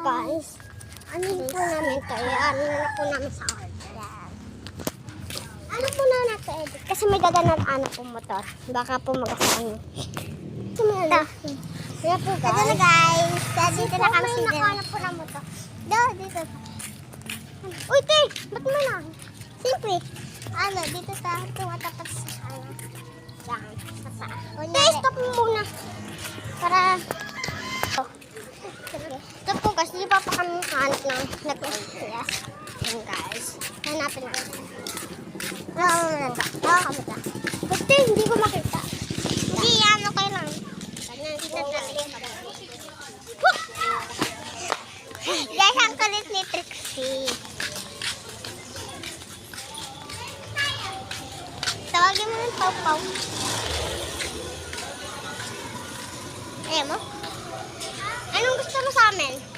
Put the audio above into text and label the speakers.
Speaker 1: guys. Ano po namin kayo? Ano na po namin sa order? Ano po na natin? Kasi may gaganan anak po motor. Baka po mag-asaan. Ito may ano. Kaya po guys. Ito na guys. Dito na kami sa nakahanap po ng motor. Dito. Uy, te! Ba't mo lang? Siyempre. Ano, dito sa tumatapat sa ano. Yan. Te, stop mo muna. Para... Stop po guys. Hindi pa kami hanap ng nag-yes. Yan guys. Hanapin natin. Kami ka. Te, hindi ko makita. Hindi, ano kayo lang. Guys, ang kulit ni Trixie. Tawagin mo ng pau-pau. Ayan mo? Anong gusto mo sa amin?